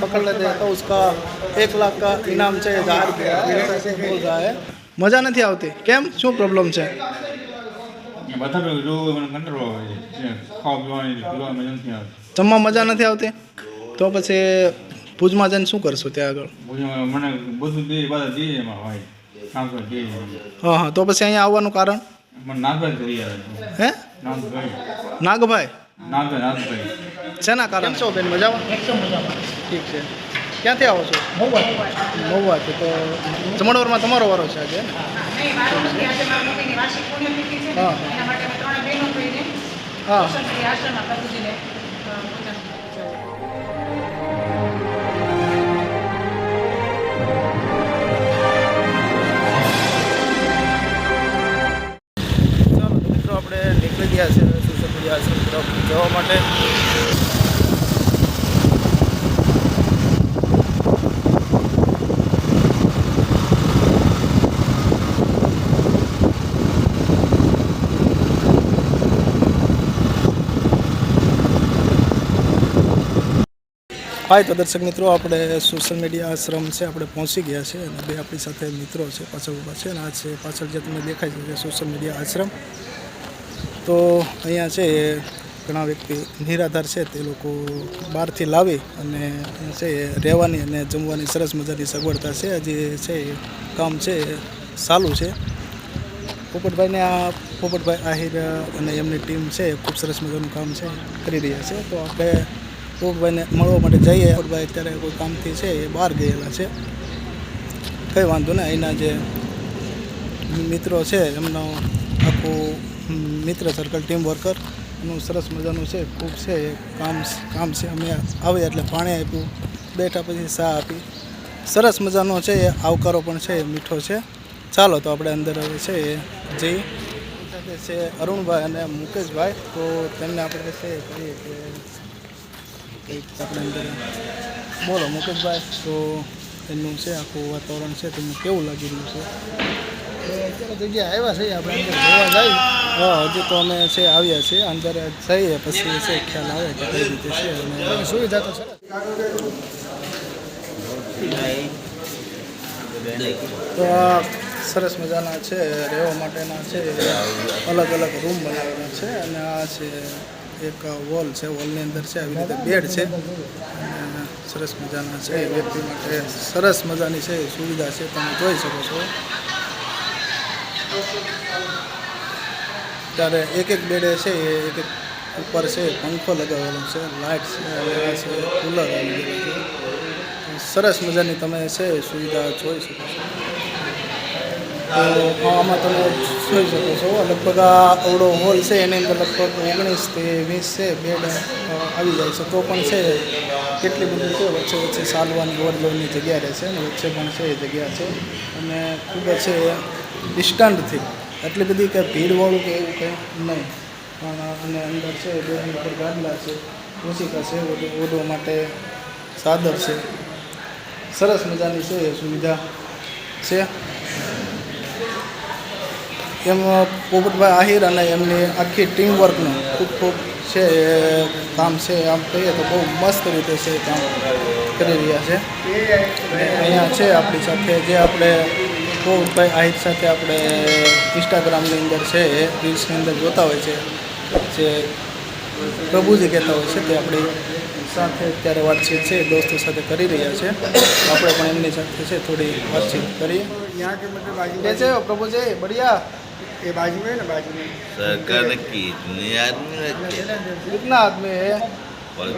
पकड़ लेते हैं तो उसका 1 लाख का इनाम છે 1000 રૂપિયા ऐसे बोल रहा है। મજા નથી આવતી કેમ શું પ્રોબ્લેમ છે? જમવા મજા નથી આવતી તો પછી ભુજમાં જઈને શું કરશો ત્યાં આગળ? હા હા તો પછી અહીંયા આવવાનું કારણ? હે નાગભાઈ શેના કારણ? કેમ છો બેન મજામાં? ઠીક છે ક્યાંથી આવો છો? મહુવાથી તો જમણવારમાં તમારો વારો છે આજે? હા હા આપણે નીકળી ગયા છે સોશિયલ મીડિયા આશ્રમ તરફ જવા માટે। હાય તો દર્શક મિત્રો આપણે સોશિયલ મીડિયા આશ્રમ છે આપણે પહોંચી ગયા છે અને બે આપણી સાથે મિત્રો છે પાછળ ઊભા છે અને આ છે પાછળ જે તમને દેખાય છે કે સોશિયલ મીડિયા આશ્રમ। તો અહીંયા છે ઘણા વ્યક્તિ નિરાધાર છે તે લોકો બહારથી લાવી અને છે રહેવાની અને જમવાની સરસ મજાની સગવડતા છે હજી છે કામ છે ચાલુ છે। પોપટભાઈને આ પોપટભાઈ આહિર અને એમની ટીમ છે ખૂબ સરસ મજાનું કામ છે કરી રહ્યા છે। તો આપણે પોપટભાઈને મળવા માટે જઈએ। પોપટભાઈ અત્યારે કોઈ કામથી છે એ બહાર ગયેલા છે, કંઈ વાંધો નહીં। અહીંના જે મિત્રો છે એમનો આખું મિત્ર સર્કલ ટીમ વર્કર એનું સરસ મજાનું છે ખૂબ છે કામ છે। અમે આવ્યા એટલે પાણી આપ્યું, બેઠા પછી ચા આપી, સરસ મજાનો છે એ આવકારો પણ છે મીઠો છે। ચાલો તો આપણે અંદર હવે છે એ જઈએ। સાથે છે અરુણભાઈ અને મુકેશભાઈ, તો તેમને આપણે છે કહીએ કે કંઈક આપણે અંદર બોલો મુકેશભાઈ, તો એમનું છે આખું વાતાવરણ છે તમને કેવું લાગી રહ્યું છે? અત્યારે જગ્યાએ આવ્યા છીએ આપણે અંદર જોવા જઈએ। હા હજી તો અમે છે આવ્યા છીએ, અંદર જઈએ પછી છે ખ્યાલ આવે કે કઈ રીતે છે અને સુવિધા તો સરસ। તો આ સરસ મજાના છે રહેવા માટેના છે અલગ અલગ રૂમ બનાવેલા છે અને આ છે એક વોલ છે, વોલની અંદર છે આવી રીતે બેડ છે અને સરસ મજાના છે વ્યક્તિ માટે સરસ મજાની છે સુવિધા છે, તમે જોઈ શકો છો। ત્યારે એક એક બેડે છે એક એક ઉપર છે પંખો લગાવેલો છે, લાઇટ છે, કુલર આવી ગયેલું છે, સરસ મજાની તમે છે સુવિધા જોઈ શકો છો। તો આમાં તમે જોઈ શકો છો લગભગ આ અવડો હોલ છે એની અંદર લગભગ 19થી 20 છે બેડ આવી જાય છે। તો પણ છે કેટલી બધી છે વચ્ચે વચ્ચે ચાલવાની ઓવરલોડની જગ્યા રહે છે અને વચ્ચે પણ છે એ જગ્યા છે અને ખૂબ જ છે ડિસ્ટન્ટથી એટલી બધી કે ભીડવાળું કે એવું કંઈ નહીં પણ અને અંદર છે બેડની ઉપર ગાદલા છે, ઓશિકા છે, ઓઢવા માટે ચાદર છે, સરસ મજાની છે એ સુવિધા છે। એમ પોપટભાઈ આહિર અને એમની આખી ટીમ વર્કનું ખૂબ ખૂબ છે એ કામ છે, આમ કહીએ તો બહુ મસ્ત રીતે છે કામ કરી રહ્યા છે। અહીંયા છે આપણી સાથે જે આપણે પોપટભાઈ આહિર સાથે આપણે ઇન્સ્ટાગ્રામની અંદર છે એ રીલ્સની અંદર જોતા હોય છે, જે પ્રભુજી કહેતા હોય છે તે આપણી સાથે અત્યારે વાતચીત છે દોસ્તો સાથે કરી રહ્યા છે। આપણે પણ એમની સાથે છે થોડી વાતચીત કરીએ। कैसे हो प्रभु जी? बढ़िया। ये बाजू में ना बाजू में सरकार कितने आदमी रखे? कितना आदमी है? 50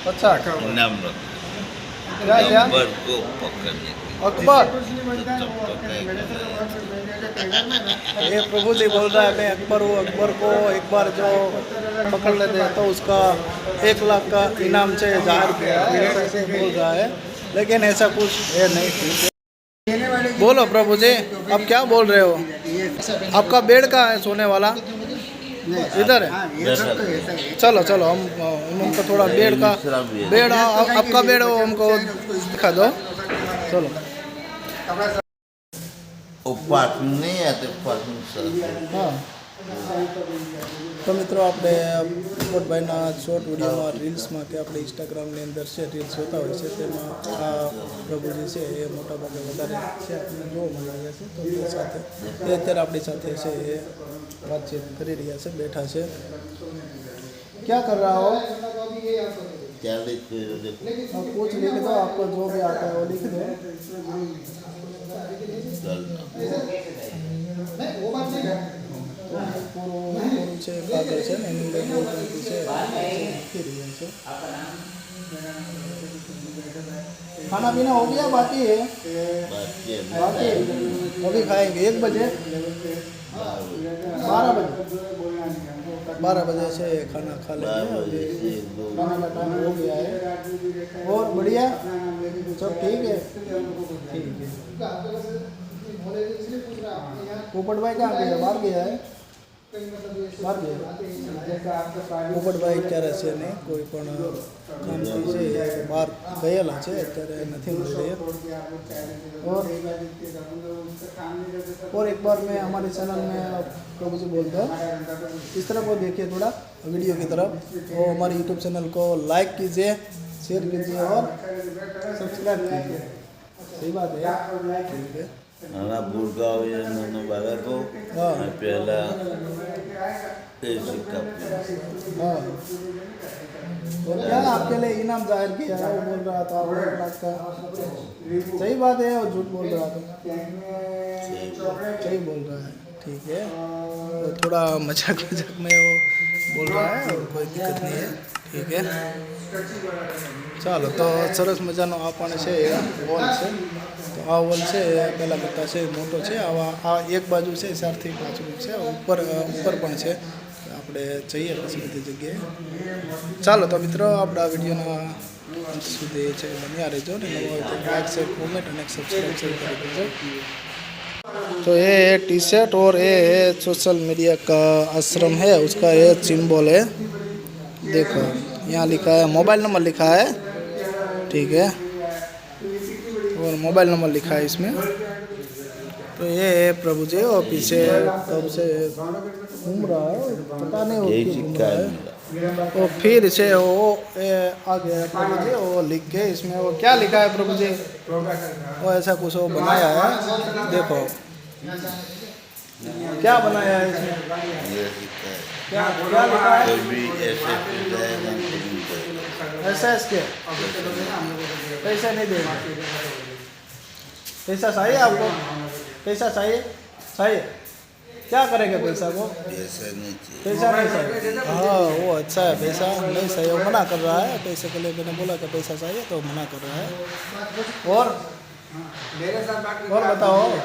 50 इनाम क्या क्या नंबर को पकड़ने अकबर ये प्रभु जी बोल रहा है मैं अकबर हूँ, अकबर को एक बार जो पकड़ लेते हैं तो उसका 1 लाख का इनाम છે 1000 रुपया ऐसे बोल रहा है, लेकिन ऐसा कुछ है नहीं। ठीक है बोलो प्रभु जी, आप क्या बोल रहे हो? आपका बेड कहाँ है सोने वाला? इधर है। चलो चलो हम हमको थोड़ा बेड आपका बेड हो हमको दिखा दो। चलो ऊपर नहीं आते ऊपर हाँ તો મિત્રો આપણે પોપટભાઈના શોર્ટ વિડીયોમાં રીલ્સમાં કે આપણે ઇન્સ્ટાગ્રામની અંદર છે રીલ્સ જોતા હોય છે તેમાં આ પ્રભુજી છે એ મોટાભાગે વધારે છે આપણને જોવા મળી રહ્યા છે તો એ સાથે એ અત્યારે આપણી સાથે છે એ વાતચીત કરી રહ્યા છે બેઠા છે ક્યાં કર रहा हो 40 कुछ लिख दो आपको जो भी आता है वो लिख दो પૂરું છે કાગળ છે ને એની અંદર ગોળપંથી છે લખી રહ્યા છે खाना पीना हो गया बाकी है बाकी अभी खाएंगे 1 बजे 12 बजे से खाना खा लेंगे अभी खाने का टाइम हो गया है और बढ़िया सब ठीक है पोपटभाई कहाँ गया बाहर गया है પોપટભાઈ અત્યારે છે ને કોઈ પણ કામથી છે એ બહાર ગયેલા છે અત્યારે નથી મળી રહ્યા और एक बार मैं हमारे चैनल में प्रभु जी बोलते हैं इस तरफ को देखिए थोड़ा वीडियो की तरफ तो हमारे यूट्यूब चैनल को लाइक कीजिए शेयर कीजिए और सब्सक्राइब कीजिए सही बात है ठीक है નાના ભૂલકાઓ નાનો બાળકો हाँ પહેલા એ સિક્કા हाँ और क्या आपके लिए इनाम जाहिर किया है वो बोल रहा था 1 लाख का सही बात है और झूठ बोल रहा था सही बोल रहा है ठीक है तो थोड़ा मजाक में वो बोल रहा है और कोई दिक्कत नहीं है ठीक है ચાલો તો સરસ મજાનો આ પણ છે વોલ છે તો આ વોલ છે પહેલાં કરતાં છે મોટો છે આવા આ એક બાજુ છે 4 થી 5 ફૂટ છે ઉપર પણ છે આપણે જઈએ પછી બધી જગ્યાએ ચાલો તો મિત્રો આપણા વિડીયોના અંત સુધી છે બન્યા રહેજો ને નવા હોય તો લાઈક શેર કોમેન્ટ અને સબસ્ક્રાઈબ કરી દેજો तो ये टी शर्ट और ये सोशल मीडिया का आश्रम है उसका ये सिंबल है देखो यहाँ लिखा है मोबाइल नंबर लिखा है ठीक है और मोबाइल नंबर लिखा है इसमें तो ये है प्रभु जी और पीछे कब से घूम रहा है पता नहीं वो क्यों घूम रहा है और फिर से वो आ गया प्रभु जी वो लिख के इसमें वो क्या लिखा है प्रभु जी वो ऐसा कुछ वो बनाया है देखो क्या बनाया है इसमें ये सिक्का है क्या क्या लिखा है कोई भी ऐसे जाएगा ऐसा इसके पैसा नहीं देगा पैसा चाहिए आपको पैसा चाहिए चाहिए क्या करेंगे पैसा को ऐसा नहीं चाहिए पैसा नहीं चाहिए हाँ वो अच्छा है पैसा नहीं चाहिए वो मना कर रहा है पैसे के लिए मैंने बोला कि पैसा चाहिए तो मना कर रहा है और बताओ वो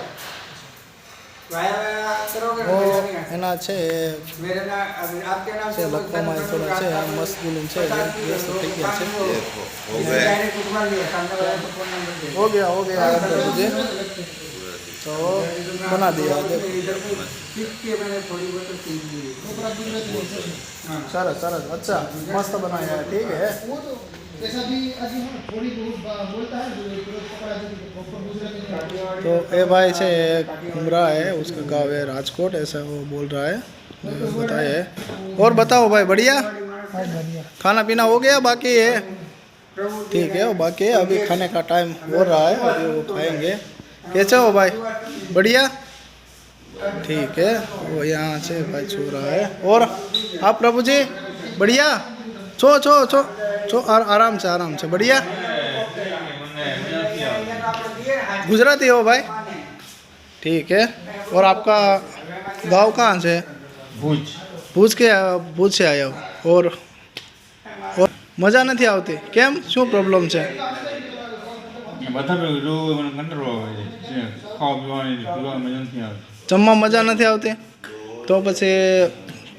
એના છે લખવામાં થોડા છે મસ્ત છે વ્યસ્ત થઈ ગયા છે देखो हो गया हो गया मुझे तो बना दिया देखो सरस सरस अच्छा मस्त बनाया है ठीक है तो ये भाई से घूम रहा है उसका गाँव है राजकोट ऐसा वो बोल रहा है बताए और बताओ भाई बढ़िया खाना पीना हो गया बाकी है ठीक है वो बाकी है अभी खाने का टाइम हो रहा है अभी वो खाएंगे कैसे हो भाई बढ़िया ठीक है वो यहाँ से भाई छू रहा है और आप प्रभु जी बढ़िया छो छो छो छो आराम से बढ़िया गुजराती हो भाई ठीक है और आपका गांव कहाँ से ભુજ भूज से आया हो और मजा नहीं આવતી કેમ શું પ્રોબ્લેમ છે બધા જો મને કંટ્રોલ આવે છે ખાવા પીવાની પીવાની મજા નથી આવતી જમવા મજા નથી આવતી તો પછી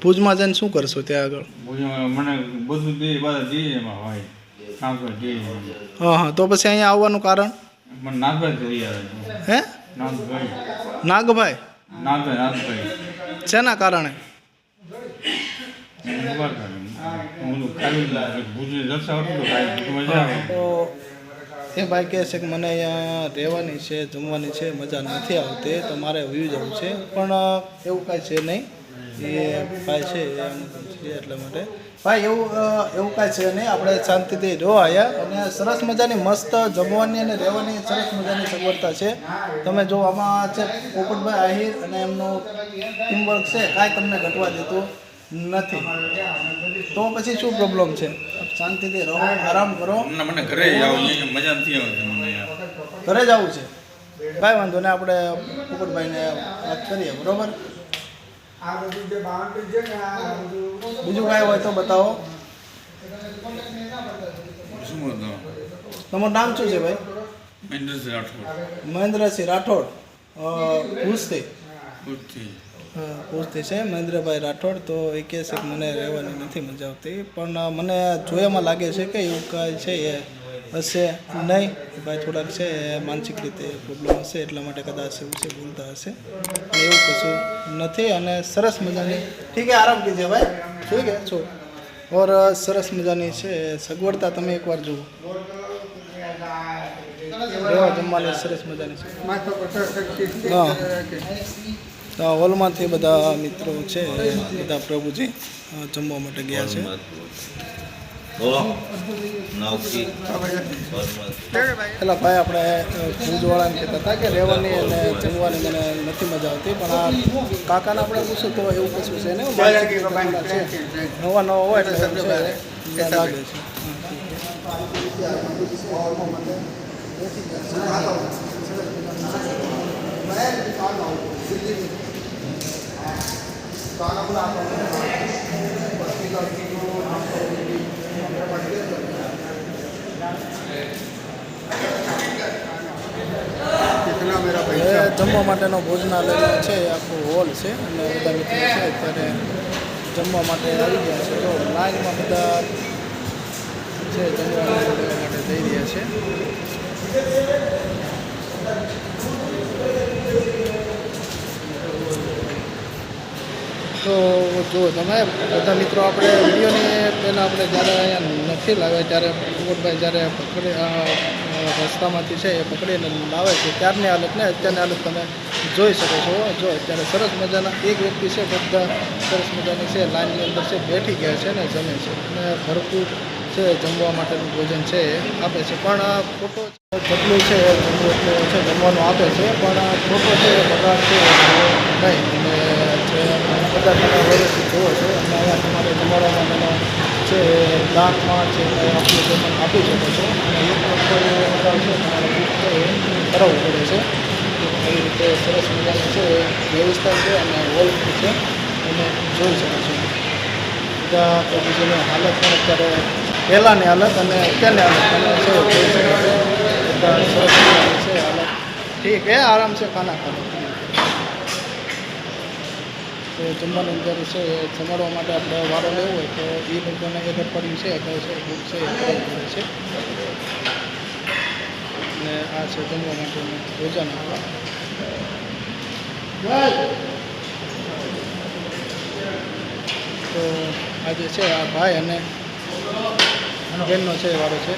ભુજમાં જઈને શું કરશો ત્યાં આગળ ભુજમાં મને બધું દે બધા દે એમાં હોય નાગભાઈ દે હા હા તો પછી અહીંયા આવવાનું કારણ મને નાગભાઈ કરી આવે હે નાગભાઈ નાગભાઈ નાગભાઈ શેના કારણે મને ખબર કરે હું ખાલી ભુજની રક્ષા હતું તો ખાઈ મજા આવે તો એ ભાઈ કહે છે કે મને અહીંયા રહેવાની છે જમવાની છે મજા નથી આવતી તો મારે વ્યૂ જવું છે પણ એવું કાંઈ છે નહીં એ ભાઈ છે એ અનુકૂળ છે એટલા માટે ભાઈ એવું કાંઈ છે નહીં, આપણે શાંતિથી જો આવ્યા અને સરસ મજાની મસ્ત જમવાની અને રહેવાની સરસ મજાની સગવડતા છે. તમે જો આમાં છે પોપટભાઈ આહિર અને એમનું ટીમવર્ક છે કાંઈ તમને ઘટવા દેતું નથી. તો પછી શું પ્રોબ્લેમ છે? શાંતિથી રહો, આરામ કરો. મને ઘરે જાવ મજા નથી આવતી મને યાર. ઘરે જ આવું છે કાંઈ વાંધો નહીં, આપણે પોપટભાઈને વાત કરીએ બરોબર. બીજું કાંઈ હોય તો બતાવો. શું હતો? તમારું નામ શું છે ભાઈ? મહેન્દ્રસિંહ રાઠોડ. મહેન્દ્રસિંહ રાઠોડ ભૂજથી ભૂજથી. પૂછતી છે મહેન્દ્રભાઈ રાઠોડ. તો એ કહે છે કે મને રહેવાની નથી મજા આવતી, પણ મને જોયામાં લાગે છે કે એવું કાંઈ છે એ હશે નહીં. ભાઈ થોડાક છે માનસિક રીતે પ્રોબ્લેમ હશે એટલા માટે કદાચ એવું છે બોલતા હશે, એવું કશું નથી. અને સરસ મજાની ઠીક છે, આરામ કીજીએ ભાઈ, ઠીક છે છો. ઓર સરસ મજાની છે સગવડતા, તમે એકવાર જુઓ. રહેવા જમવાની સરસ મજાની છે. હા, હોલમાંથી બધા મિત્રો છે બધા પ્રભુજી જમવા માટે ગયા છે. પેલા ભાઈ આપણે ભુજવાળાને કહેતા હતા કે રહેવાની અને જમવાની મને નથી મજા આવતી, પણ આ કાકાને આપણે પૂછ્યું તો એવું કશું છે ને નવા નવા હોય એટલે એમ છે લાગે છે. જમવા માટેનો ભોજનાલય છે, આખું હોલ છે અને બધા મિત્રો છે અત્યારે જમવા માટે આવી ગયા છે. તો લાઈનમાં બધા છે જમવા માટે જઈ રહ્યા છે. તો જુઓ તમે બધા મિત્રો, આપણે વિડીયોની પહેલાં આપણે જ્યારે અહીંયા નથી લાવ્યા ત્યારે પોપટભાઈ જ્યારે રસ્તામાંથી છે એ પકડીને લાવે છે ત્યારની હાલતને અત્યારની હાલત તમે જોઈ શકો છો. જો અત્યારે સરસ મજાના એક વ્યક્તિ છે, બધા સરસ મજાની છે લાઈનની અંદર છે બેઠી ગયા છે ને જમે છે અને ભરપૂર છે જમવા માટેનું ભોજન છે એ આપે છે. પણ ફોટો જેટલું છે જમવું એટલું છે જમવાનું આપે છે, પણ ફોટો છે બગાડ છે નહીં. અને જે બધા તમે વ્યવસ્થિત જુઓ છો અને અહીંયા તમારે જમવા માટેનો છે દાંતમાં છે આપણું જમવાનું આપી શકો છો. અને એક વખત કરાવવું પડે છે. એવી રીતે સરસ મજાની છે વ્યવસ્થા છે અને હોલ છે તમે જોઈ શકો છો. બધા પ્રભુજીની હાલત પણ અત્યારે પહેલાંની હાલત અને અત્યારની હાલત તમે છે જોઈ શકો છો. બધા સરસ મજાની છે હાલત. ઠીક હે, આરામ છે ખાના ખાના. તો જમવાની અંદર છે જમાડવા માટે આપણે વારો લેવો હોય તો એ લોકોને એક અઠવાડિયું છે કહે છે બુક છે એ કરવું પડે છે. અને આ છે જમવા માટેનું ભોજન. તો આજે છે આ ભાઈ અને બેનનો છે વારો છે.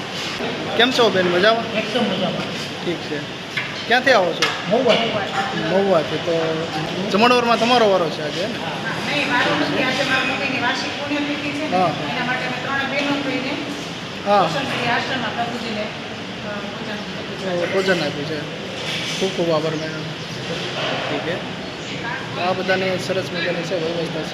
કેમ છો બેન? મજામાં? એકદમ મજામાં. ઠીક છે. ક્યાંથી આવો છો? મહુવાથી. તો જમણવારમાં તમારો વારો છે આજે? હા હા, ભોજન આપ્યું છે. ખૂબ ખૂબ આભાર મેડમ. ઠીક છે. આ બધાની સરસ મજાની છે વ્યવસ્થા છે.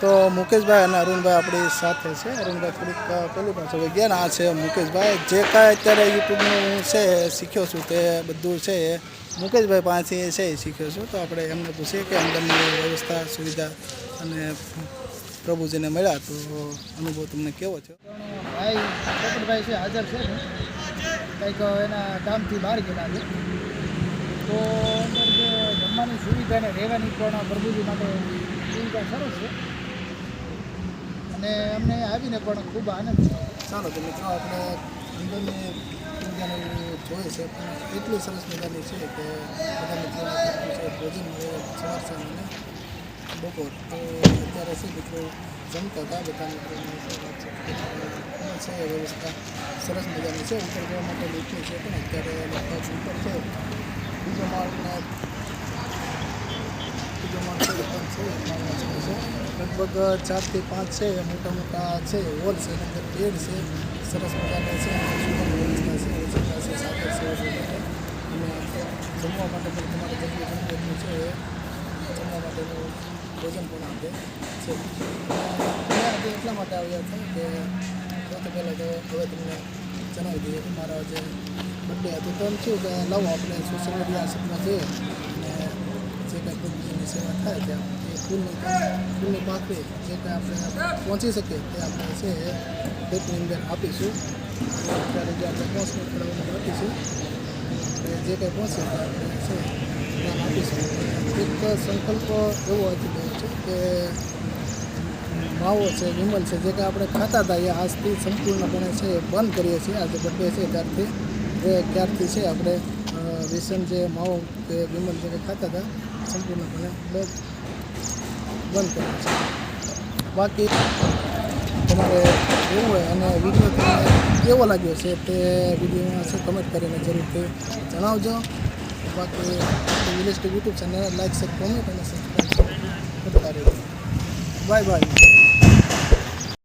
તો મુકેશભાઈ અને અરુણભાઈ આપણી સાથે છે. અરુણભાઈ થોડીક પેલું પાસે ગયા ને આ છે મુકેશભાઈ. જે કાંઈ અત્યારે યુટ્યુબનું છે શીખ્યો છું તે બધું છે એ મુકેશભાઈ પાસેથી છે એ શીખ્યો છું. તો આપણે એમને પૂછીએ કે અંદરની વ્યવસ્થા સુવિધા અને પ્રભુજીને મળ્યા તો અનુભવ તમને કેવો છે? ભાઈ પોપટભાઈ છે હાજર છે ને કંઈક એના કામથી બહાર ગયેલા છે. તો અંદર જે જમવાની સુવિધા ને રહેવાની પણ પ્રભુજી માટે સુવિધા સરસ છે અને અમને આવીને પણ ખૂબ આનંદ છે. ચાલો તો મિત્રો આપણે અંદરની સુવિધાને જોઈએ છે પણ એટલી સરસ મજાની છે કે બધા મિત્રોને ભોજન મળે સવાર સાંજ અને બપોર. તો અત્યારે શું મિત્રો જમતા હતા બધા મિત્રોની છે વ્યવસ્થા સરસ મજાની છે. ઉપર જવા માટે લીધું છે પણ અત્યારે લગભગ ઉપર છે બીજો માળને બીજો માળ છે એ પણ છે એક માળનો છે લગભગ 4 થી 5 છે મોટા મોટા છે હોલ છે એની અંદર બેડ છે સરસ મજાના છે સુગમ વ્યવસ્થા છે ઓછી પાસે સાગર છે અને જમવા માટે પણ તમારે જમવું એટલું છે જમવા માટેનું ભોજન પણ આપે છે અમે આજે એટલા માટે આવ્યા હતા કે સૌથી પહેલાં તો હવે તમને જણાવી દઈએ કે મારા જે બર્થડે હતું તો એમ થયું કે લાવો આપણે સોશિયલ મીડિયા આશ્રમમાં જઈએ અને જે કંઈ પ્રભુજીની સેવા થાય ત્યાં એ ફૂલની પાકડી જે કંઈ આપણે પહોંચી શકીએ તે આપણે છે ભેટની અંદર આપીશું અત્યારે જે આપણે પહોંચને ખવડાવવાનું આપીશું અને જે કંઈ પહોંચે તે આપણે છે દાન આપીશું એક સંકલ્પ એવો હતી ગયો છે કે માવો છે વિમલ છે જે કંઈ આપણે ખાતા હતા એ આજથી સંપૂર્ણપણે છે બંધ કરીએ છીએ આજે બર્થડે છે ત્યારથી છે આપણે વ્યસન જે માવો કે વિમલ જે કંઈ ખાતા હતા સંપૂર્ણપણે બંધ કરીએ છીએ બાકી તમારે એવું હોય અને વિડીયો તમને કેવો લાગ્યો છે તે વિડીયોમાં છે કમેન્ટ કરીને જરૂરથી જણાવજો બાકી village YouTube channel like share comment અને સબસ્ક્રાઈબ કરતા રહેજો બાય બાય